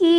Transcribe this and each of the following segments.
কি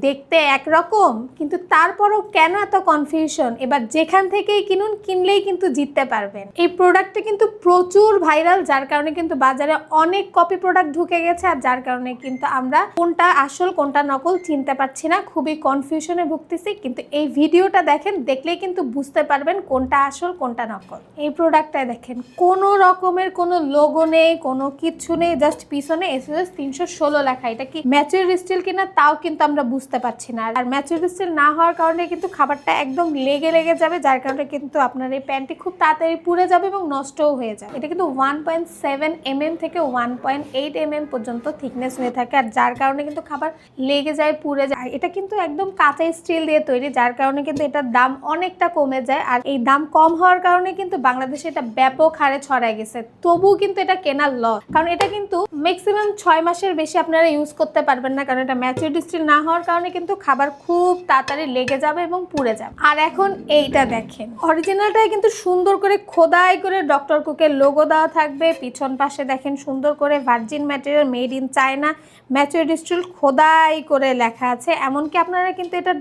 দেখতে একরকম কিন্তু তারপরও কেন এত কনফিউশন? এবার যেখান থেকেই কিনুন, কিনলেই কিন্তু জিততে পারবেন। এই প্রোডাক্টটা কিন্তু প্রচুর ভাইরাল, যার কারণে কিন্তু বাজারে অনেক কপি প্রোডাক্ট ঢুকে গেছে, আর যার কারণে কিন্তু আমরা কোনটা আসল কোনটা নকল চিনতে পারছি না, খুবই কনফিউশনে ভুগতেছি। কিন্তু এই ভিডিওটা দেখেন, দেখলেই কিন্তু বুঝতে পারবেন কোনটা আসল কোনটা নকল। এই প্রোডাক্টটা দেখেন, কোনো রকমের কোনো লোগো নেই, কোনো কিচ্ছু নেই, জাস্ট পিছনে এসএস 316 লেখা। এটা কি ম্যাচিউর স্টিল কিনা তাও কিন্তু আমরা বুঝতে পারছি না। আর ম্যাচিউর স্টিল না হওয়ার কারণে কিন্তু খাবারটা একদম লেগে যাবে, যার কারণে কিন্তু আপনার এই প্যানটি খুব তাড়াতাড়ি পুড়ে যাবে এবং নষ্টও হয়ে যাবে। এটা কিন্তু 1.7 mm থেকে 1.8 mm পর্যন্ত থিকনেস হয়ে থাকে, আর যার কারণে কিন্তু খাবার লেগে যায়, পুড়ে যায়। এটা কিন্তু একদম কাঁচা স্টিল দিয়ে তৈরি, যার কারণে কিন্তু এটার দাম অনেকটা কমে যায়। আর এই দাম কম হওয়ার কারণে কিন্তু বাংলাদেশে এটা ব্যাপক হারে ছড়ায় গেছে। তবুও কিন্তু এটা কেনার লস, কারণ এটা কিন্তু ম্যাক্সিমাম 6 মাসের বেশি আপনারা ইউজ করতে পারবেন না, কারণ এটা ম্যাচিউরড স্টিল না হওয়ার কারণে কিন্তু খাবার খুব তাড়াতাড়ি লেগে যাবে এবং পুড়ে যাবে। আর এখন এইটা দেখেন, অরিজিনালটাই কিন্তু সুন্দর করে খোদাই করে ডক্টর কুকের লোগো দেওয়া থাকবে। পিছন পাশে দেখেন সুন্দর করে virgin material, made in China, matured steel খোদাই করে লেখা আছে। এমনকি আপনারা কিন্তু এটা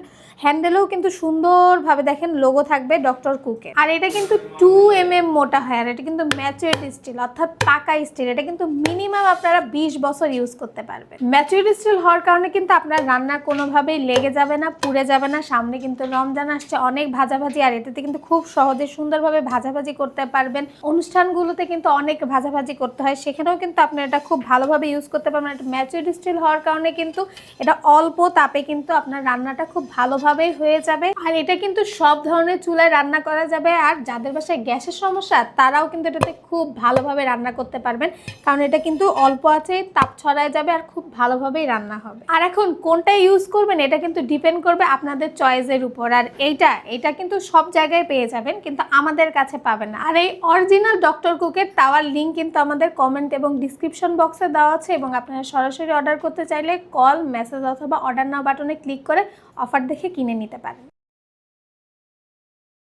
হ্যান্ডেলেও কিন্তু সুন্দরভাবে দেখেন লোগো থাকবে ডক্টর কুকের। আর এটা কিন্তু 2 mm মোটা হয়, আর এটা কিন্তু ম্যাচিউরড স্টিল অর্থাৎ পাকা স্টিল। এটা কিন্তু মিনিমাম আপনারা 20 বছর ইউজ করতে পারবেন। ম্যাচিউরড স্টিল হওয়ার কারণে কিন্তু আপনার রান্না কোনোভাবেই লেগে যাবে না, পুড়ে যাবে না। সামনে কিন্তু রমজান আসছে, অনেক ভাজাভাজি, আর এটাতে কিন্তু খুব সহজে সুন্দরভাবে ভাজাভাজি করতে পারবেন। অনুষ্ঠানগুলোতে কিন্তু অনেক ভাজাভাজি করতে হয়, সেখানেও কিন্তু আপনি এটা খুব ভালোভাবে ইউজ করতে পারবেন। এটা ম্যাচিউরড স্টিল হওয়ার কারণে কিন্তু এটা অল্প তাপে কিন্তু আপনার রান্নাটা খুব ভালোভাবেই হয়ে যাবে। আর এটা কিন্তু সব ধরনের চুলায় রান্না করা যাবে, আর যাদের বাসায় গ্যাসের সমস্যা তারাও কিন্তু এটাতে খুব ভালোভাবে রান্না করতে পারবেন, কারণ এটা কিন্তু অল্প আছে তাপ ছড়ায় যাবে আর খুব ভালোভাবেই রান্না হবে। আর এখন কোনটা ইউজ করবেন এটা কিন্তু ডিপেন্ড করবে আপনাদের চয়েসের উপর। আর এইটা কিন্তু সব জায়গায় পেয়ে যাবেন, কিন্তু আমাদের কাছে পাবেন না। আর এই অরিজিনাল ডক্টর কুকের তাওয়ার লিঙ্ক কিন্তু আমাদের কমেন্ট এবং ডিসক্রিপশন বক্সে দেওয়া আছে, এবং আপনারা সরাসরি অর্ডার করতে চাইলে কল, মেসেজ অথবা অর্ডার নাও বাটনে ক্লিক করে অফার দেখে কিনে নিতে পারেন।